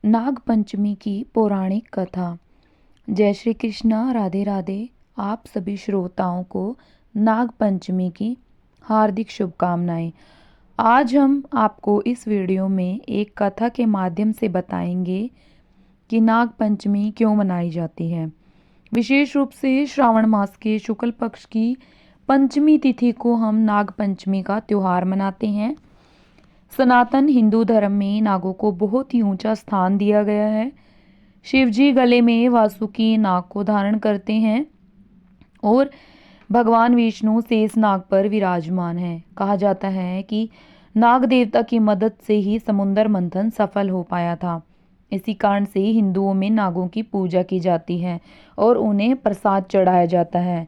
नाग पंचमी की पौराणिक कथा। जय श्री कृष्णा, राधे राधे। आप सभी श्रोताओं को नाग पंचमी की हार्दिक शुभकामनाएं। आज हम आपको इस वीडियो में एक कथा के माध्यम से बताएंगे कि नाग पंचमी क्यों मनाई जाती है। विशेष रूप से श्रावण मास के शुक्ल पक्ष की पंचमी तिथि को हम नाग पंचमी का त्योहार मनाते हैं। सनातन हिंदू धर्म में नागों को बहुत ही ऊंचा स्थान दिया गया है। शिव जी गले में वासुकी नाग को धारण करते हैं और भगवान विष्णु शेष नाग पर विराजमान है। कहा जाता है कि नाग देवता की मदद से ही समुद्र मंथन सफल हो पाया था। इसी कारण से हिंदुओं में नागों की पूजा की जाती है और उन्हें प्रसाद चढ़ाया जाता है।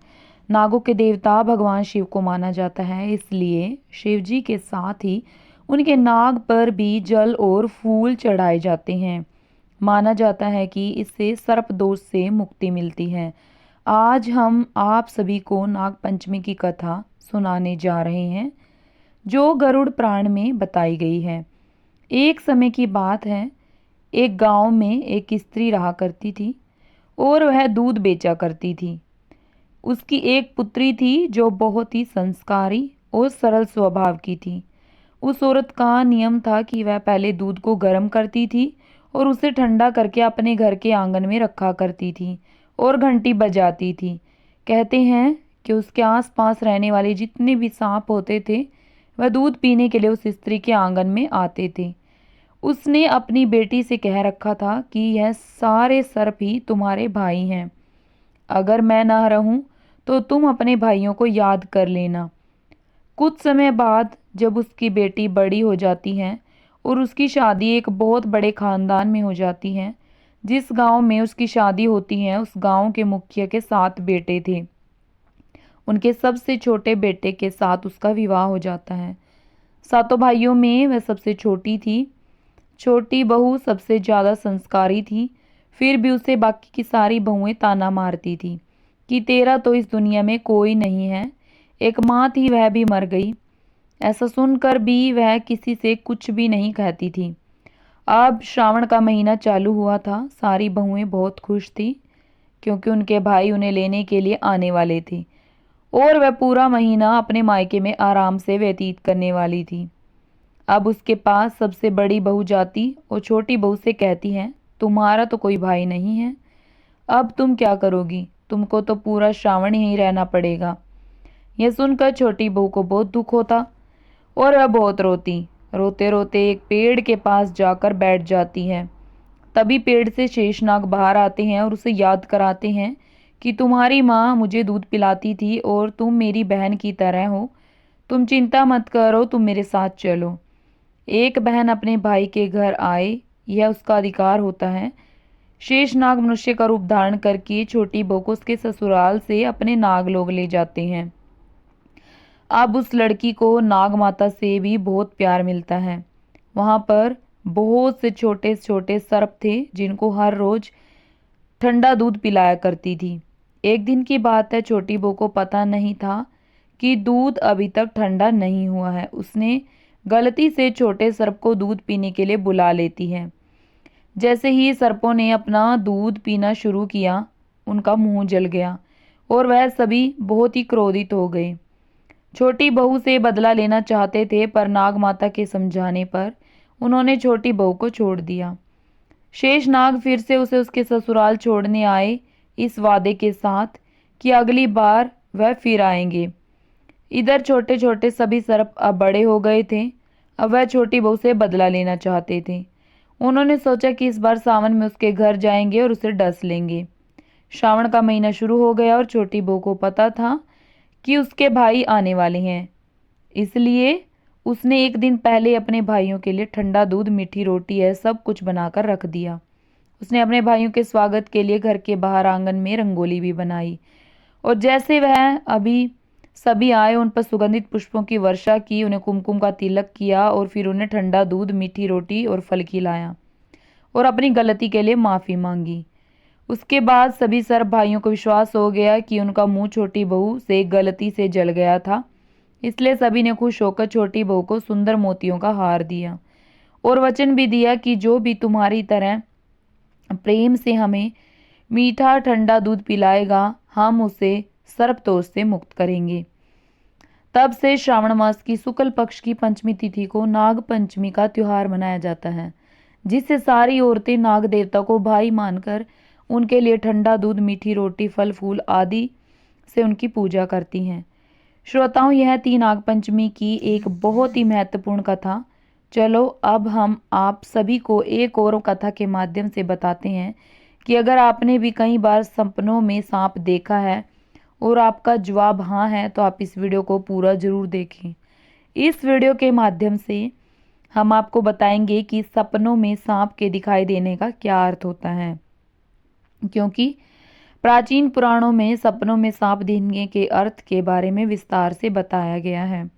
नागों के देवता भगवान शिव को माना जाता है, इसलिए शिव जी के साथ ही उनके नाग पर भी जल और फूल चढ़ाए जाते हैं। माना जाता है कि इससे सर्प दोष से मुक्ति मिलती है। आज हम आप सभी को नाग पंचमी की कथा सुनाने जा रहे हैं, जो गरुड़ पुराण में बताई गई है। एक समय की बात है, एक गांव में एक स्त्री रहा करती थी और वह दूध बेचा करती थी। उसकी एक पुत्री थी जो बहुत ही संस्कारी और सरल स्वभाव की थी। उस औरत का नियम था कि वह पहले दूध को गर्म करती थी और उसे ठंडा करके अपने घर के आंगन में रखा करती थी और घंटी बजाती थी। कहते हैं कि उसके आसपास रहने वाले जितने भी सांप होते थे, वह दूध पीने के लिए उस स्त्री के आंगन में आते थे। उसने अपनी बेटी से कह रखा था कि यह सारे सर्प ही तुम्हारे भाई हैं। अगर मैं ना रहूं तो तुम अपने भाइयों को याद कर लेना। कुछ समय बाद जब उसकी बेटी बड़ी हो जाती है और उसकी शादी एक बहुत बड़े खानदान में हो जाती है, जिस गांव में उसकी शादी होती है उस गांव के मुखिया के 7 बेटे थे। उनके सबसे छोटे बेटे के साथ उसका विवाह हो जाता है। सातों भाइयों में वह सबसे छोटी थी। छोटी बहू सबसे ज्यादा संस्कारी थी, फिर भी उसे बाकी की सारी बहुएं ताना मारती थी कि तेरा तो इस दुनिया में कोई नहीं है। एक माँ थी, वह भी मर गई। ऐसा सुनकर भी वह किसी से कुछ भी नहीं कहती थी। अब श्रावण का महीना चालू हुआ था। सारी बहुएं बहुत खुश थी क्योंकि उनके भाई उन्हें लेने के लिए आने वाले थे और वह पूरा महीना अपने मायके में आराम से व्यतीत करने वाली थी। अब उसके पास सबसे बड़ी बहू जाती और छोटी बहू से कहती है, तुम्हारा तो कोई भाई नहीं है, अब तुम क्या करोगी? तुमको तो पूरा श्रावण यहीं रहना पड़ेगा। यह सुनकर छोटी बहू को बहुत दुख होता और वह बहुत रोती। रोते रोते एक पेड़ के पास जाकर बैठ जाती है। तभी पेड़ से शेषनाग बाहर आते हैं और उसे याद कराते हैं कि तुम्हारी माँ मुझे दूध पिलाती थी और तुम मेरी बहन की तरह हो। तुम चिंता मत करो, तुम मेरे साथ चलो। एक बहन अपने भाई के घर आए, यह उसका अधिकार होता है। शेषनाग मनुष्य का रूप धारण करके छोटी बहू को उसके ससुराल से अपने नागलोक ले जाते हैं। अब उस लड़की को नाग माता से भी बहुत प्यार मिलता है। वहां पर बहुत से छोटे छोटे सर्प थे जिनको हर रोज ठंडा दूध पिलाया करती थी। एक दिन की बात है, छोटी बहू को पता नहीं था कि दूध अभी तक ठंडा नहीं हुआ है। उसने गलती से छोटे सर्प को दूध पीने के लिए बुला लेती है। जैसे ही सर्पों ने अपना दूध पीना शुरू किया, उनका मुंह जल गया और वह सभी बहुत ही क्रोधित हो गए। छोटी बहू से बदला लेना चाहते थे, पर नाग माता के समझाने पर उन्होंने छोटी बहू को छोड़ दिया। शेष नाग फिर से उसे उसके ससुराल छोड़ने आए, इस वादे के साथ कि अगली बार वह फिर आएंगे। इधर छोटे छोटे सभी सर्प अब बड़े हो गए थे। अब वह छोटी बहू से बदला लेना चाहते थे। उन्होंने सोचा कि इस बार सावन में उसके घर जाएंगे और उसे डस लेंगे। श्रावण का महीना शुरू हो गया और छोटी बहू को पता था कि उसके भाई आने वाले हैं, इसलिए उसने एक दिन पहले अपने भाइयों के लिए ठंडा दूध, मीठी रोटी है सब कुछ बनाकर रख दिया। उसने अपने भाइयों के स्वागत के लिए घर के बाहर आंगन में रंगोली भी बनाई और जैसे वह अभी सभी आए, उन पर सुगंधित पुष्पों की वर्षा की, उन्हें कुमकुम का तिलक किया और फिर उन्हें ठंडा दूध, मीठी रोटी और फल खिलाया और अपनी गलती के लिए माफी मांगी। उसके बाद सभी सर्प भाइयों को विश्वास हो गया कि उनका मुंह छोटी बहू से गलती से जल गया था, इसलिए सभी ने खुश होकर छोटी बहू को सुंदर मोतियों का हार दिया और वचन भी दिया कि जो भी तुम्हारी तरह प्रेम से हमें मीठा ठंडा दूध पिलाएगा हम उसे सर्पदोष से मुक्त करेंगे। तब से श्रावण मास की शुक्ल पक्ष की पंचमी तिथि को नाग पंचमी का त्योहार मनाया जाता है, जिससे सारी औरतें नाग देवता को भाई मानकर उनके लिए ठंडा दूध, मीठी रोटी, फल फूल आदि से उनकी पूजा करती हैं। श्रोताओं, यह थी नाग पंचमी की एक बहुत ही महत्वपूर्ण कथा। चलो अब हम आप सभी को एक और कथा के माध्यम से बताते हैं कि अगर आपने भी कई बार सपनों में सांप देखा है और आपका जवाब हाँ है तो आप इस वीडियो को पूरा जरूर देखें। इस वीडियो के माध्यम से हम आपको बताएंगे कि सपनों में सांप के दिखाई देने का क्या अर्थ होता है, क्योंकि प्राचीन पुराणों में सपनों में सांप देखने के अर्थ के बारे में विस्तार से बताया गया है।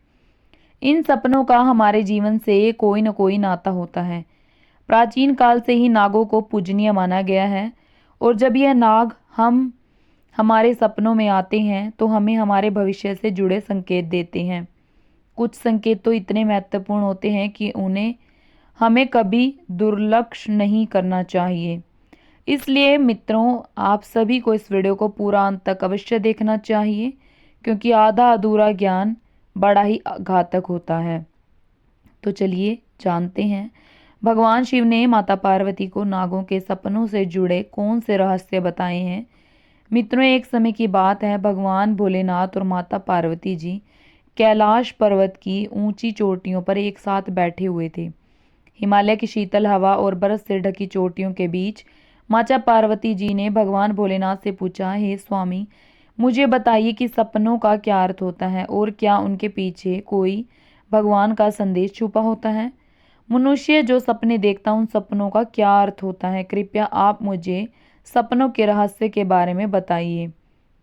इन सपनों का हमारे जीवन से कोई न कोई नाता होता है। प्राचीन काल से ही नागों को पूजनीय माना गया है और जब यह नाग हमारे सपनों में आते हैं तो हमें हमारे भविष्य से जुड़े संकेत देते हैं। कुछ संकेत तो इतने महत्वपूर्ण होते हैं कि उन्हें हमें कभी दुर्लक्ष्य नहीं करना चाहिए। इसलिए मित्रों, आप सभी को इस वीडियो को पूरा अंत तक अवश्य देखना चाहिए, क्योंकि आधा अधूरा ज्ञान बड़ा ही घातक होता है। तो चलिए जानते हैं भगवान शिव ने माता पार्वती को नागों के सपनों से जुड़े कौन से रहस्य बताए हैं। मित्रों, एक समय की बात है, भगवान भोलेनाथ और माता पार्वती जी कैलाश पर्वत की ऊंची चोटियों पर एक साथ बैठे हुए थे। हिमालय की शीतल हवा और बर्फ से ढकी चोटियों के बीच माता पार्वती जी ने भगवान भोलेनाथ से पूछा, हे स्वामी, मुझे बताइए कि सपनों का क्या अर्थ होता है और क्या उनके पीछे कोई भगवान का संदेश छुपा होता है। मनुष्य जो सपने देखता उन सपनों का क्या अर्थ होता है, कृपया आप मुझे सपनों के रहस्य के बारे में बताइए।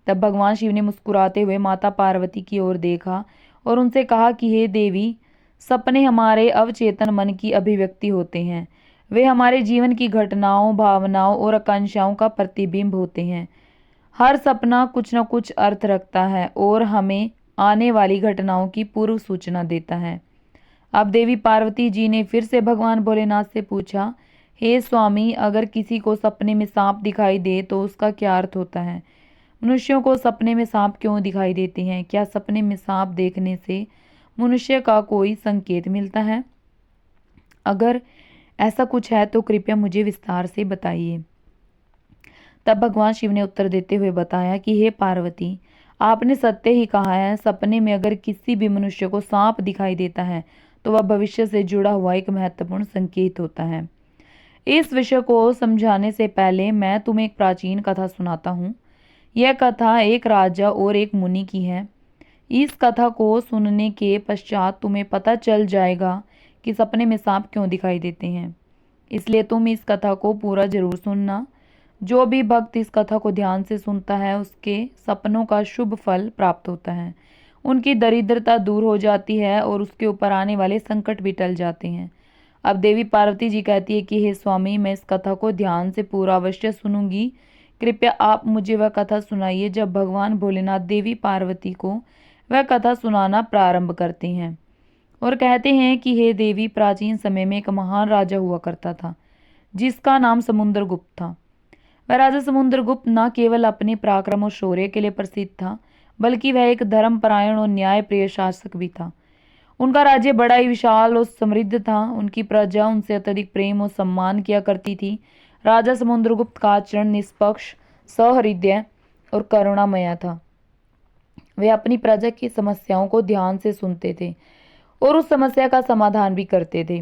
तब भगवान शिव ने मुस्कुराते हुए माता पार्वती की ओर देखा और उनसे कहा कि हे देवी, सपने हमारे अवचेतन मन की अभिव्यक्ति होते हैं। वे हमारे जीवन की घटनाओं, भावनाओं और आकांक्षाओं का प्रतिबिंब होते हैं। हर सपना कुछ न कुछ अर्थ रखता है और हमें आने वाली घटनाओं की पूर्व सूचना देता है। अब देवी पार्वती जी ने फिर से भगवान भोलेनाथ से पूछा, हे स्वामी, अगर किसी को सपने में सांप दिखाई दे तो उसका क्या अर्थ होता है। मनुष्यों को सपने में सांप क्यों दिखाई देते हैं? क्या सपने में सांप देखने से मनुष्य का कोई संकेत मिलता है? अगर ऐसा कुछ है तो कृपया मुझे विस्तार से बताइए। तब भगवान शिव ने उत्तर देते हुए बताया कि हे पार्वती, आपने सत्य ही कहा है। सपने में अगर किसी भी मनुष्य को सांप दिखाई देता है तो वह भविष्य से जुड़ा हुआ एक महत्वपूर्ण संकेत होता है। इस विषय को समझाने से पहले मैं तुम्हें एक प्राचीन कथा सुनाता हूँ। यह कथा एक राजा और एक मुनि की है। इस कथा को सुनने के पश्चात तुम्हें पता चल जाएगा कि सपने में सांप क्यों दिखाई देते हैं। इसलिए तुम इस कथा को पूरा जरूर सुनना। जो भी भक्त इस कथा को ध्यान से सुनता है उसके सपनों का शुभ फल प्राप्त होता है, उनकी दरिद्रता दूर हो जाती है और उसके ऊपर आने वाले संकट भी टल जाते हैं। अब देवी पार्वती जी कहती है कि हे स्वामी, मैं इस कथा को ध्यान से पूरा अवश्य सुनूंगी। कृपया आप मुझे वह कथा सुनाइए। जब भगवान भोलेनाथ देवी पार्वती को वह कथा सुनाना प्रारंभ करते हैं और कहते हैं कि हे देवी, प्राचीन समय में एक महान राजा हुआ करता था जिसका नाम समुद्रगुप्त था। वह राजा समुद्रगुप्त न केवल अपने पराक्रम और शौर्य के लिए प्रसिद्ध था, बल्कि वह एक धर्मपरायण और न्यायप्रिय शासक भी था। उनका राज्य बड़ा ही विशाल और समृद्ध था। उनकी प्रजा उनसे अत्यधिक प्रेम और सम्मान किया करती थी। राजा समुद्रगुप्त का आचरण निष्पक्ष, सहृदय और करुणामय था। वे अपनी प्रजा की समस्याओं को ध्यान से सुनते थे और उस समस्या का समाधान भी करते थे।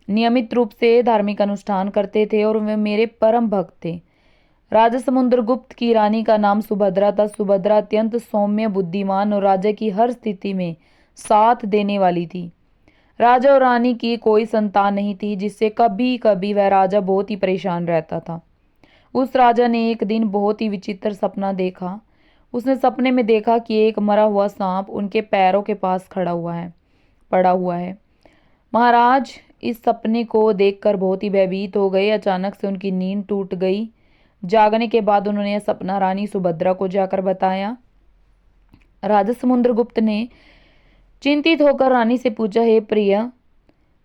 नियमित रूप से धार्मिक अनुष्ठान करते थे और वे मेरे परम भक्त थे। राजा समुद्रगुप्त की रानी का नाम सुभद्रा था। सुभद्रा अत्यंत सौम्य, बुद्धिमान और राजा की हर स्थिति में साथ देने वाली थी। राजा और रानी की कोई संतान नहीं थी, जिससे कभी कभी वह राजा बहुत ही परेशान रहता था। उस राजा ने एक दिन बहुत ही विचित्र सपना देखा। उसने सपने में देखा कि एक मरा हुआ सांप उनके पैरों के पास पड़ा हुआ है। महाराज इस सपने को देखकर बहुत ही भयभीत हो गए। अचानक से उनकी नींद टूट गई। जागने के बाद उन्होंने यह सपना रानी सुभद्रा को जाकर बताया। राजा समुद्रगुप्त ने चिंतित होकर रानी से पूछा, हे प्रिय,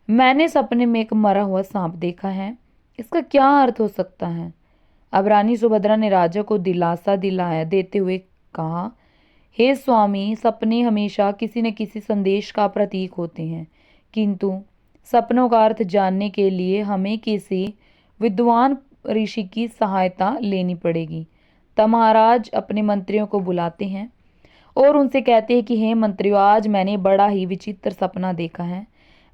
मैंने सपने में एक मरा हुआ सांप देखा है, इसका क्या अर्थ हो सकता है? अब रानी सुभद्रा ने राजा को दिलासा दिलाया देते हुए कहा, हे स्वामी, सपने हमेशा किसी न किसी संदेश का प्रतीक होते हैं, किंतु सपनों का अर्थ जानने के लिए हमें किसी विद्वान ऋषि की सहायता लेनी पड़ेगी। तब महाराज अपने मंत्रियों को बुलाते हैं और उनसे कहते हैं कि हे मंत्रियों, आज मैंने बड़ा ही विचित्र सपना देखा है।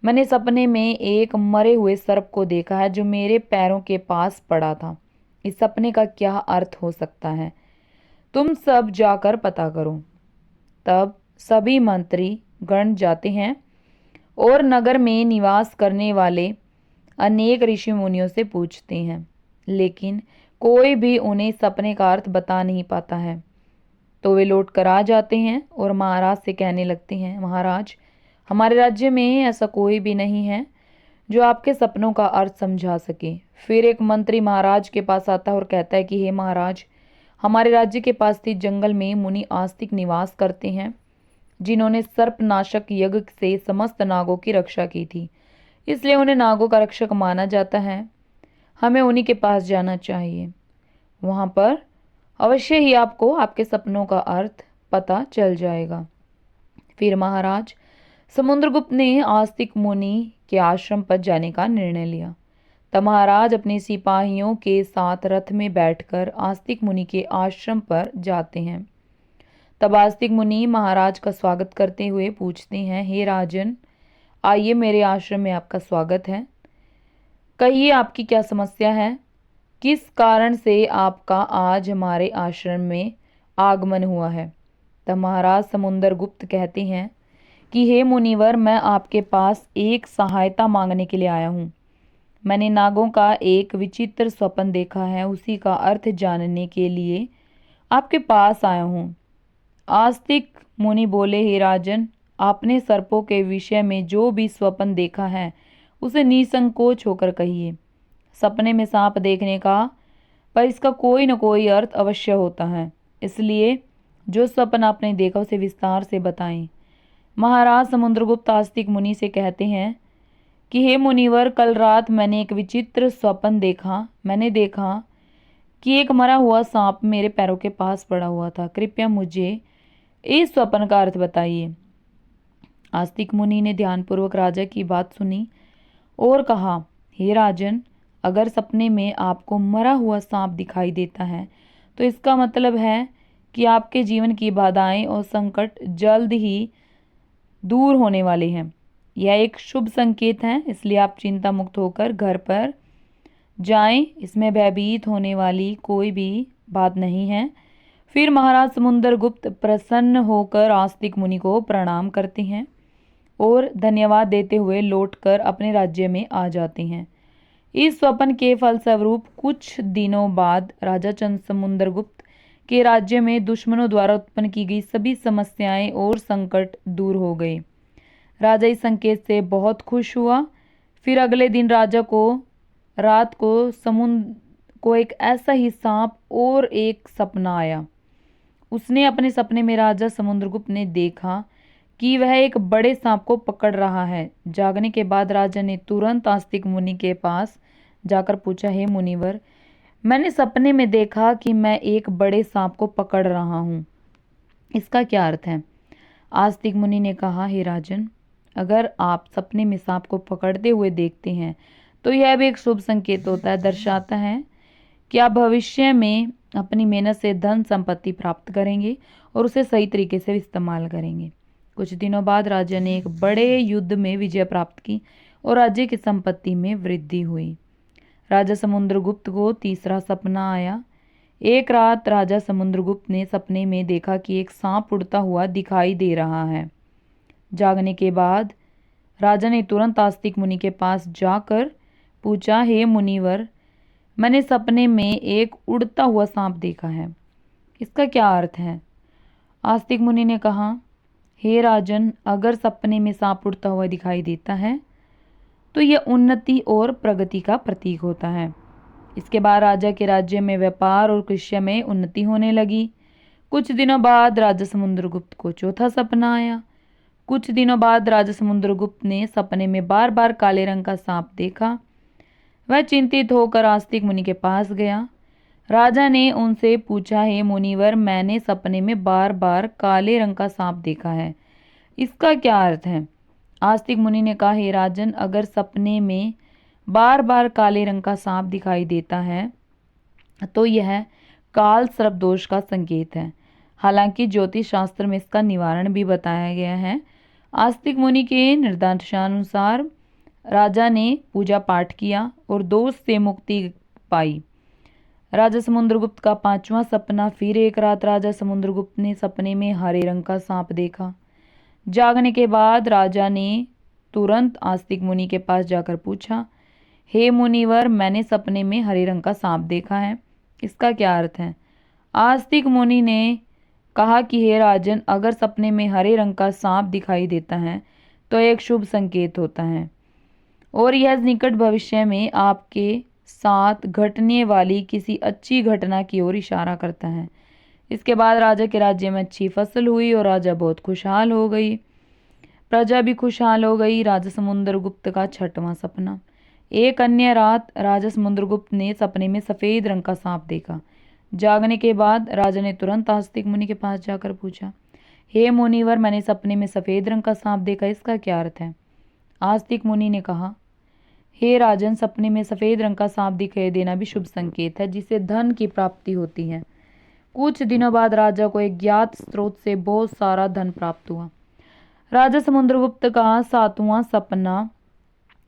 मैंने सपने में एक मरे हुए सर्प को देखा है जो मेरे पैरों के पास पड़ा था। इस सपने का क्या अर्थ हो सकता है? तुम सब जाकर पता करो। तब सभी मंत्री गण जाते हैं और नगर में निवास करने वाले अनेक ऋषि मुनियों से पूछते हैं, लेकिन कोई भी उन्हें सपने का अर्थ बता नहीं पाता है। तो वे लौट कर आ जाते हैं और महाराज से कहने लगते हैं, महाराज, हमारे राज्य में ऐसा कोई भी नहीं है जो आपके सपनों का अर्थ समझा सके। फिर एक मंत्री महाराज के पास आता है और कहता है कि हे महाराज, हमारे राज्य के पास स्थित जंगल में मुनि आस्तिक निवास करते हैं, जिन्होंने सर्पनाशक यज्ञ से समस्त नागों की रक्षा की थी, इसलिए उन्हें नागों का रक्षक माना जाता है। हमें उन्हीं के पास जाना चाहिए। वहां पर अवश्य ही आपको आपके सपनों का अर्थ पता चल जाएगा। फिर महाराज समुद्रगुप्त ने आस्तिक मुनि के आश्रम पर जाने का निर्णय लिया। तब महाराज अपने सिपाहियों के साथ रथ में बैठकर आस्तिक मुनि के आश्रम पर जाते हैं। तब आस्तिक मुनि महाराज का स्वागत करते हुए पूछते हैं, हे राजन, आइए, मेरे आश्रम में आपका स्वागत है। कहिए, आपकी क्या समस्या है? किस कारण से आपका आज हमारे आश्रम में आगमन हुआ है? तब महाराज समुद्रगुप्त कहते हैं कि हे मुनिवर, मैं आपके पास एक सहायता मांगने के लिए आया हूँ। मैंने नागों का एक विचित्र स्वप्न देखा है, उसी का अर्थ जानने के लिए आपके पास आया हूँ। आस्तिक मुनि बोले, हे राजन, आपने सर्पों के विषय में जो भी स्वप्न देखा है उसे निसंकोच होकर कहिए। सपने में सांप देखने का पर इसका कोई न कोई अर्थ अवश्य होता है, इसलिए जो स्वप्न आपने देखा उसे विस्तार से बताएं। महाराज समुद्रगुप्त आस्तिक मुनि से कहते हैं कि हे मुनिवर, कल रात मैंने एक विचित्र स्वप्न देखा। मैंने देखा कि एक मरा हुआ सांप मेरे पैरों के पास पड़ा हुआ था। कृपया मुझे इस स्वप्न का अर्थ बताइए। आस्तिक मुनि ने ध्यानपूर्वक राजा की बात सुनी और कहा, हे राजन, अगर सपने में आपको मरा हुआ सांप दिखाई देता है तो इसका मतलब है कि आपके जीवन की बाधाएं और संकट जल्द ही दूर होने वाले हैं। यह एक शुभ संकेत है, इसलिए आप चिंता मुक्त होकर घर पर जाएं। इसमें भयभीत होने वाली कोई भी बात नहीं है। फिर महाराज समुद्रगुप्त प्रसन्न होकर आस्तिक मुनि को प्रणाम करते हैं और धन्यवाद देते हुए लौटकर अपने राज्य में आ जाते हैं। इस स्वप्न के फलस्वरूप कुछ दिनों बाद राजा चंद्र समुद्रगुप्त के राज्य में दुश्मनों द्वारा उत्पन्न की गई सभी समस्याएं और संकट दूर हो गए। राजा इस संकेत से बहुत खुश हुआ। फिर अगले दिन राजा को रात को समुद्र को एक ऐसा ही सांप और एक सपना आया। उसने अपने सपने में राजा समुद्रगुप्त ने देखा कि वह एक बड़े सांप को पकड़ रहा है। जागने के बाद राजा ने तुरंत आस्तिक मुनि के पास जाकर पूछा, हे मुनिवर, मैंने सपने में देखा कि मैं एक बड़े सांप को पकड़ रहा हूँ, इसका क्या अर्थ है? आस्तिक मुनि ने कहा, हे राजन, अगर आप सपने में सांप को पकड़ते हुए देखते हैं तो यह भी एक शुभ संकेत होता है, दर्शाता है कि आप भविष्य में अपनी मेहनत से धन संपत्ति प्राप्त करेंगे और उसे सही तरीके से इस्तेमाल करेंगे। कुछ दिनों बाद राजा ने एक बड़े युद्ध में विजय प्राप्त की और राज्य की संपत्ति में वृद्धि हुई। राजा समुद्रगुप्त को तीसरा सपना आया। एक रात राजा समुद्रगुप्त ने सपने में देखा कि एक सांप उड़ता हुआ दिखाई दे रहा है। जागने के बाद राजा ने तुरंत आस्तिक मुनि के पास जाकर पूछा, हे मुनिवर, मैंने सपने में एक उड़ता हुआ सांप देखा है, इसका क्या अर्थ है? आस्तिक मुनि ने कहा, हे राजन, अगर सपने में सांप उड़ता हुआ दिखाई देता है तो यह उन्नति और प्रगति का प्रतीक होता है। इसके बाद राजा के राज्य में व्यापार और कृषि में उन्नति होने लगी। कुछ दिनों बाद राजा समुद्रगुप्त को चौथा सपना आया। कुछ दिनों बाद राजा समुद्रगुप्त ने सपने में बार बार काले रंग का सांप देखा। वह चिंतित होकर आस्तिक मुनि के पास गया। राजा ने उनसे पूछा, हे मुनिवर, मैंने सपने में बार बार काले रंग का सांप देखा है, इसका क्या अर्थ है? आस्तिक मुनि ने कहा, हे राजन, अगर सपने में बार बार काले रंग का सांप दिखाई देता है तो यह काल सर्प दोष का संकेत है। हालांकि ज्योतिष शास्त्र में इसका निवारण भी बताया गया है। आस्तिक मुनि के निर्देशानुसार राजा ने पूजा पाठ किया और दोष से मुक्ति पाई। राजा समुद्रगुप्त का पांचवा सपना। फिर एक रात राजा समुद्रगुप्त ने सपने में हरे रंग का सांप देखा। जागने के बाद राजा ने तुरंत आस्तिक मुनि के पास जाकर पूछा, हे मुनिवर, मैंने सपने में हरे रंग का सांप देखा है, इसका क्या अर्थ है? आस्तिक मुनि ने कहा कि हे राजन, अगर सपने में हरे रंग का सांप दिखाई देता है तो एक शुभ संकेत होता है और यह निकट भविष्य में आपके साथ घटने वाली किसी अच्छी घटना की ओर इशारा करता है। इसके बाद राजा के राज्य में अच्छी फसल हुई और राजा बहुत खुशहाल हो गई, प्रजा भी खुशहाल हो गई। राजा समुद्रगुप्त का छठवां सपना। एक अन्य रात राजा समुद्रगुप्त ने सपने में सफेद रंग का सांप देखा। जागने के बाद राजा ने तुरंत आस्तिक मुनि के पास जाकर पूछा, हे मुनिवर, मैंने सपने में सफेद रंग का सांप देखा, इसका क्या अर्थ है? आस्तिक मुनि ने कहा, हे राजन, सपने में सफेद रंग का सांप दिखाई देना भी शुभ संकेत है, जिससे धन की प्राप्ति होती है। कुछ दिनों बाद राजा को एक ज्ञात स्रोत से बहुत सारा धन प्राप्त हुआ। राजा समुद्रगुप्त का सातवां सपना।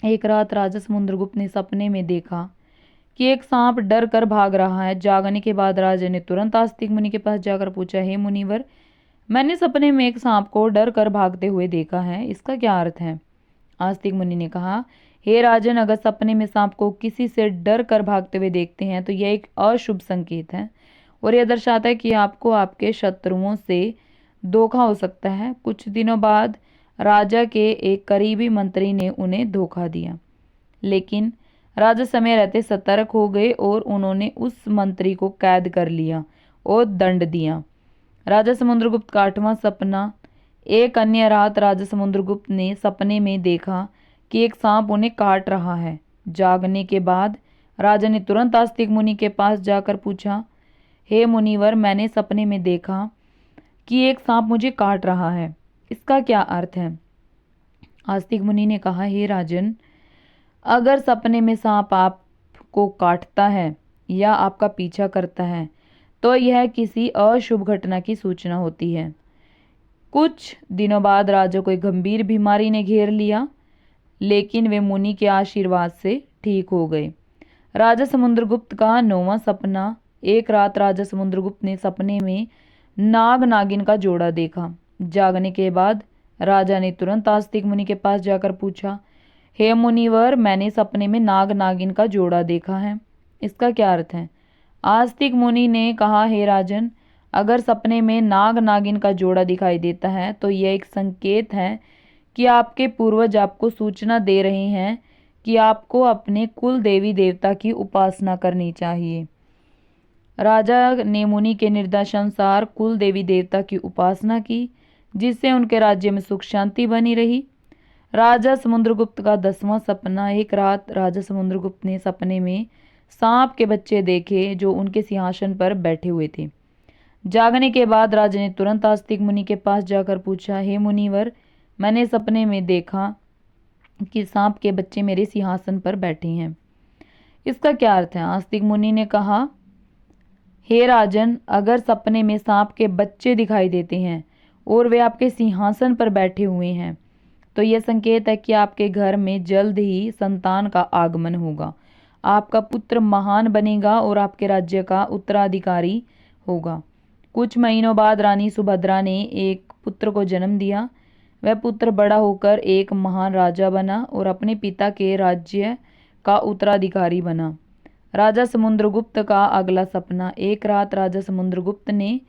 एक रात राजा समुद्रगुप्त ने सपने में देखा कि एक सांप डर कर भाग रहा है। जागने के बाद राजा ने तुरंत आस्तिक मुनि के पास जाकर पूछा, हे मुनिवर, मैंने सपने में एक सांप को डर कर भागते हुए देखा है, इसका क्या अर्थ है? आस्तिक मुनि ने कहा, हे राजन, अगर सपने में सांप को किसी से डर कर भागते हुए देखते हैं तो यह एक अशुभ संकेत है और यह दर्शाता है कि आपको आपके शत्रुओं से धोखा हो सकता है। कुछ दिनों बाद राजा के एक करीबी मंत्री ने उन्हें धोखा दिया, लेकिन राजा समय रहते सतर्क हो गए और उन्होंने उस मंत्री को कैद कर लिया और दंड दिया। राजा समुद्रगुप्त का आठवां सपना। एक अन्य रात राजा समुद्रगुप्त ने सपने में देखा कि एक सांप उन्हें काट रहा है। जागने के बाद राजा ने तुरंत आस्तिक मुनि के पास जाकर पूछा, हे मुनिवर, मैंने सपने में देखा कि एक सांप मुझे काट रहा है, इसका क्या अर्थ है? आस्तिक मुनि ने कहा, हे राजन, अगर सपने में सांप आपको काटता है या आपका पीछा करता है तो यह किसी अशुभ घटना की सूचना होती है। कुछ दिनों बाद राजा को एक गंभीर बीमारी ने घेर लिया, लेकिन वे मुनि के आशीर्वाद से ठीक हो गए। राजा समुद्रगुप्त का नौवां सपना। एक रात राजा समुद्रगुप्त ने सपने में नाग नागिन का जोड़ा देखा। जागने के बाद राजा ने तुरंत आस्तिक मुनि के पास जाकर पूछा, हे मुनिवर, मैंने सपने में नाग नागिन का जोड़ा देखा है, इसका क्या अर्थ है? आस्तिक मुनि ने कहा, हे राजन, अगर सपने में नाग नागिन का जोड़ा दिखाई देता है तो यह एक संकेत है कि आपके पूर्वज आपको सूचना दे रहे हैं कि आपको अपने कुल देवी देवता की उपासना करनी चाहिए। राजा ने मुनि के निर्देशानुसार कुल देवी देवता की उपासना की, जिससे उनके राज्य में सुख शांति बनी रही। राजा समुद्रगुप्त का 10वां सपना। एक रात राजा समुद्रगुप्त ने सपने में सांप के बच्चे देखे जो उनके सिंहासन पर बैठे हुए थे। जागने के बाद राजा ने तुरंत आस्तिक मुनि के पास जाकर पूछा, हे मुनिवर, मैंने सपने में देखा कि सांप के बच्चे मेरे सिंहासन पर बैठे हैं, इसका क्या अर्थ है? आस्तिक मुनि ने कहा, हे राजन, अगर सपने में सांप के बच्चे दिखाई देते हैं और वे आपके सिंहासन पर बैठे हुए हैं तो यह संकेत है कि आपके घर में जल्द ही संतान का आगमन होगा, आपका पुत्र महान बनेगा और आपके राज्य का उत्तराधिकारी होगा। कुछ महीनों बाद रानी सुभद्रा ने एक पुत्र को जन्म दिया। वह पुत्र बड़ा होकर एक महान राजा बना और अपने पिता के राज्य का उत्तराधिकारी बना। राजा समुद्रगुप्त का अगला सपना। एक रात राजा समुद्रगुप्त ने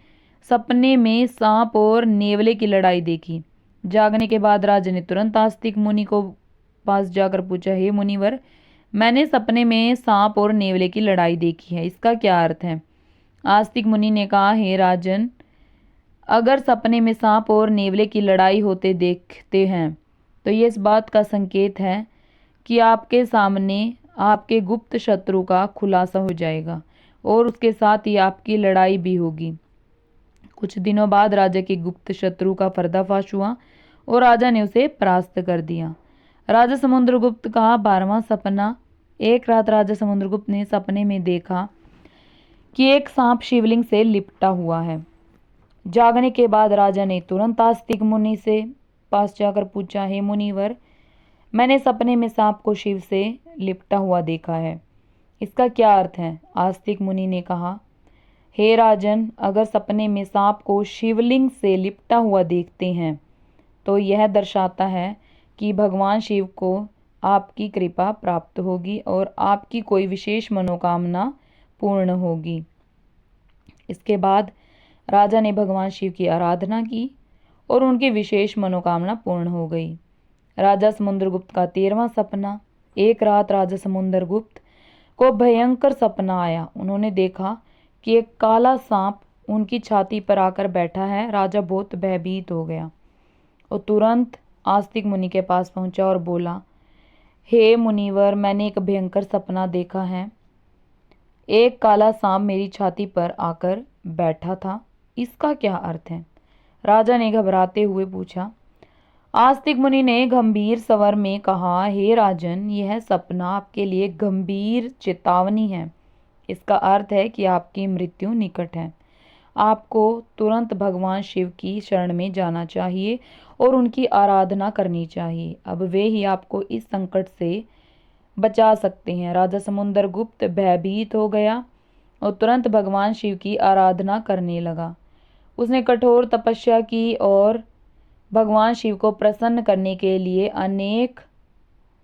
सपने में सांप और नेवले की लड़ाई देखी। जागने के बाद राजा ने तुरंत आस्तिक मुनि को पास जाकर पूछा, हे मुनिवर, मैंने सपने में सांप और नेवले की लड़ाई देखी है, इसका क्या अर्थ है? आस्तिक मुनि ने कहा, हे राजन, अगर सपने में सांप और नेवले की लड़ाई होते देखते हैं तो ये इस बात का संकेत है कि आपके सामने आपके गुप्त शत्रु का खुलासा हो जाएगा और उसके साथ ही आपकी लड़ाई भी होगी। कुछ दिनों बाद राजा के गुप्त शत्रु का पर्दाफाश हुआ और राजा ने उसे परास्त कर दिया। राजा समुद्रगुप्त का 12वां सपना। एक रात राजा समुद्रगुप्त ने सपने में देखा कि एक सांप शिवलिंग से लिपटा हुआ है। जागने के बाद राजा ने तुरंत आस्तिक मुनि से पास जाकर पूछा, हे मुनिवर, मैंने सपने में सांप को शिव से लिपटा हुआ देखा है, इसका क्या अर्थ है? आस्तिक मुनि ने कहा, हे राजन, अगर सपने में सांप को शिवलिंग से लिपटा हुआ देखते हैं तो यह दर्शाता है कि भगवान शिव को आपकी कृपा प्राप्त होगी और आपकी कोई विशेष मनोकामना पूर्ण होगी। इसके बाद राजा ने भगवान शिव की आराधना की और उनकी विशेष मनोकामना पूर्ण हो गई। राजा समुद्रगुप्त का 13वां सपना। एक रात राजा समुद्रगुप्त को भयंकर सपना आया। उन्होंने देखा कि एक काला सांप उनकी छाती पर आकर बैठा है। राजा बहुत भयभीत हो गया और तुरंत आस्तिक मुनि के पास पहुंचा और बोला, हे मुनिवर, मैंने एक भयंकर सपना देखा है। एक काला सांप मेरी छाती पर आकर बैठा था, इसका क्या अर्थ है? राजा ने घबराते हुए पूछा। आस्तिक मुनि ने गंभीर स्वर में कहा, हे राजन, यह सपना आपके लिए गंभीर चेतावनी है। इसका अर्थ है कि आपकी मृत्यु निकट है। आपको तुरंत भगवान शिव की शरण में जाना चाहिए और उनकी आराधना करनी चाहिए। अब वे ही आपको इस संकट से बचा सकते हैं। राजा समुद्रगुप्त भयभीत हो गया और तुरंत भगवान शिव की आराधना करने लगा। उसने कठोर तपस्या की और भगवान शिव को प्रसन्न करने के लिए अनेक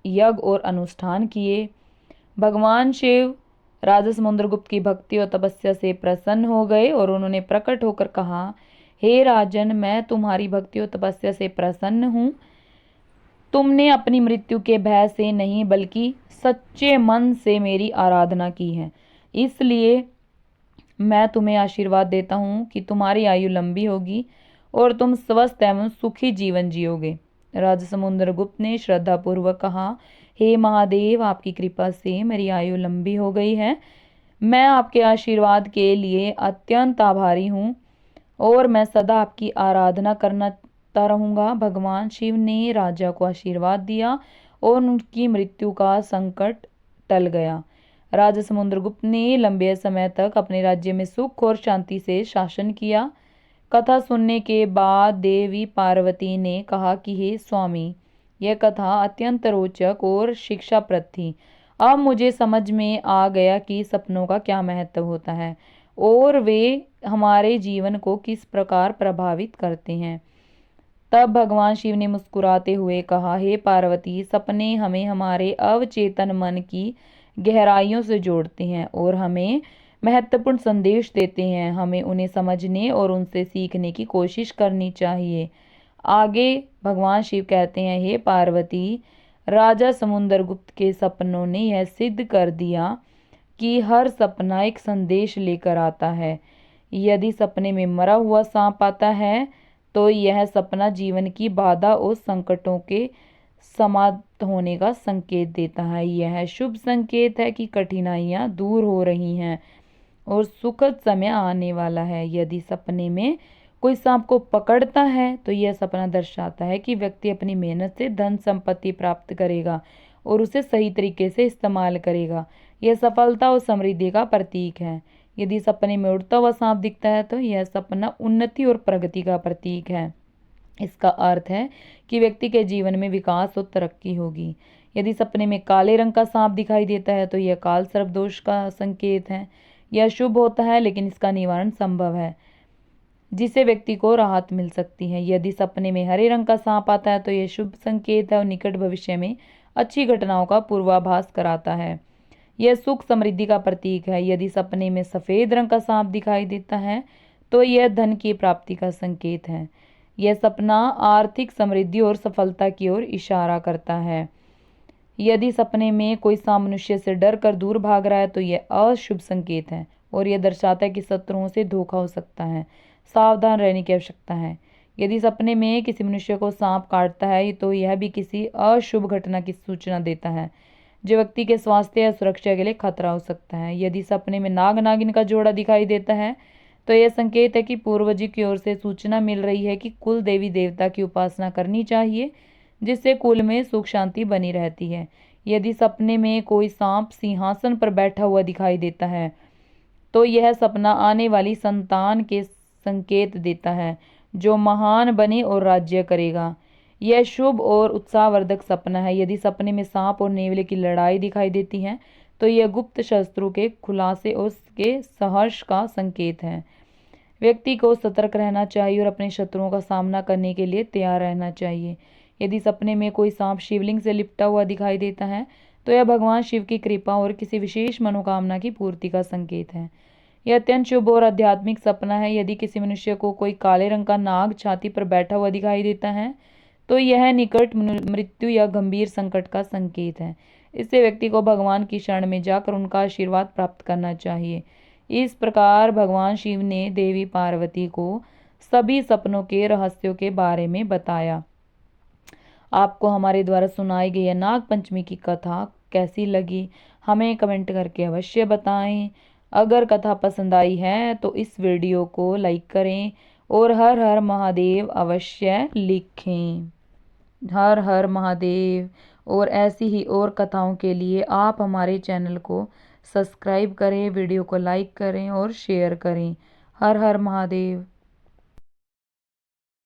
यज्ञ और अनुष्ठान किए। भगवान शिव राजा समुद्रगुप्त की भक्ति और तपस्या से प्रसन्न हो गए और उन्होंने प्रकट होकर कहा, हे राजन, मैं तुम्हारी भक्ति और तपस्या से प्रसन्न हूँ। तुमने अपनी मृत्यु के भय से नहीं बल्कि सच्चे मन से मेरी आराधना की है, इसलिए मैं तुम्हें आशीर्वाद देता हूँ कि तुम्हारी आयु लंबी होगी और तुम स्वस्थ एवं सुखी जीवन जियोगे। राजा समुद्रगुप्त ने श्रद्धापूर्वक कहा, हे महादेव, आपकी कृपा से मेरी आयु लंबी हो गई है। मैं आपके आशीर्वाद के लिए अत्यंत आभारी हूँ और मैं सदा आपकी आराधना करता रहूँगा। भगवान शिव ने राजा को आशीर्वाद दिया और उनकी मृत्यु का संकट टल गया। राजा समुद्रगुप्त ने लंबे समय तक अपने राज्य में सुख और शांति से शासन किया। कथा सुनने के बाद देवी पार्वती ने कहा कि हे स्वामी, यह कथा अत्यंत रोचक और शिक्षाप्रद थी। अब मुझे समझ में आ गया कि सपनों का क्या महत्व होता है और वे हमारे जीवन को किस प्रकार प्रभावित करते हैं। तब भगवान शिव ने मुस्कुराते हुए कहा, हे पार्वती, सपने हमें हमारे अवचेतन मन की गहराइयों से जोड़ते हैं और हमें महत्वपूर्ण संदेश देते हैं। हमें उन्हें समझने और उनसे सीखने की कोशिश करनी चाहिए। आगे भगवान शिव कहते हैं, हे पार्वती, राजा समुद्रगुप्त के सपनों ने यह सिद्ध कर दिया कि हर सपना एक संदेश लेकर आता है। यदि सपने में मरा हुआ सांप आता है तो यह सपना जीवन की बाधा और संकटों के समाप्त होने का संकेत देता है। यह शुभ संकेत है कि कठिनाइयां दूर हो रही हैं और सुखद समय आने वाला है। यदि सपने में कोई सांप को पकड़ता है तो यह सपना दर्शाता है कि व्यक्ति अपनी मेहनत से धन संपत्ति प्राप्त करेगा और उसे सही तरीके से इस्तेमाल करेगा। यह सफलता और समृद्धि का प्रतीक है। यदि सपने में उड़ता हुआ सांप दिखता है तो यह सपना उन्नति और प्रगति का प्रतीक है। इसका अर्थ है कि व्यक्ति के जीवन में विकास और तरक्की होगी। यदि सपने में काले रंग का सांप दिखाई देता है तो यह काल सर्प दोष का संकेत है। यह शुभ होता है लेकिन इसका निवारण संभव है, जिससे व्यक्ति को राहत मिल सकती है। यदि सपने में हरे रंग का सांप आता है तो यह शुभ संकेत है और निकट भविष्य में अच्छी घटनाओं का पूर्वाभास कराता है। यह सुख समृद्धि का प्रतीक है। यदि सपने में सफेद रंग का सांप दिखाई देता है तो यह धन की प्राप्ति का संकेत है। यह सपना आर्थिक समृद्धि और सफलता की ओर इशारा करता है। यदि सपने में कोई सांप मनुष्य से डर कर दूर भाग रहा है तो यह अशुभ संकेत है और यह दर्शाता है कि शत्रुओं से धोखा हो सकता है। सावधान रहने की आवश्यकता है। यदि सपने में किसी मनुष्य को सांप काटता है तो यह भी किसी अशुभ घटना की सूचना देता है, जो व्यक्ति के स्वास्थ्य या सुरक्षा के लिए खतरा हो सकता है। यदि सपने में नाग नागिन का जोड़ा दिखाई देता है तो यह संकेत है कि पूर्वजी की ओर से सूचना मिल रही है कि कुल देवी देवता की उपासना करनी चाहिए, जिससे कुल में सुख शांति बनी रहती है। यदि सपने में कोई सांप सिंहासन पर बैठा हुआ दिखाई देता है तो यह सपना आने वाली संतान के संकेत देता है, जो महान बने और राज्य करेगा। यह शुभ और उत्साहवर्धक सपना है। यदि सपने में सांप और नेवले की लड़ाई दिखाई देती है तो यह गुप्त शस्त्रों के खुलासे और उसके सहर्ष का संकेत है। व्यक्ति को सतर्क रहना चाहिए और अपने शत्रुओं का सामना करने के लिए तैयार रहना चाहिए। यदि सपने में कोई सांप शिवलिंग से लिपटा हुआ दिखाई देता है तो यह भगवान शिव की कृपा और किसी विशेष मनोकामना की पूर्ति का संकेत है। यह अत्यंत शुभ और आध्यात्मिक सपना है। यदि किसी मनुष्य को कोई काले रंग का नाग छाती पर बैठा हुआ दिखाई देता है तो यह निकट मृत्यु या गंभीर संकट का संकेत है। इससे व्यक्ति को भगवान की शरण में जाकर उनका आशीर्वाद प्राप्त करना चाहिए। इस प्रकार भगवान शिव ने देवी पार्वती को सभी सपनों के रहस्यों के बारे में बताया। आपको हमारे द्वारा सुनाई गई नाग पंचमी की कथा कैसी लगी, हमें कमेंट करके अवश्य बताएं। अगर कथा पसंद आई है तो इस वीडियो को लाइक करें और हर हर महादेव अवश्य लिखें। हर हर महादेव। और ऐसी ही और कथाओं के लिए आप हमारे चैनल को सब्सक्राइब करें, वीडियो को लाइक करें और शेयर करें। हर हर महादेव।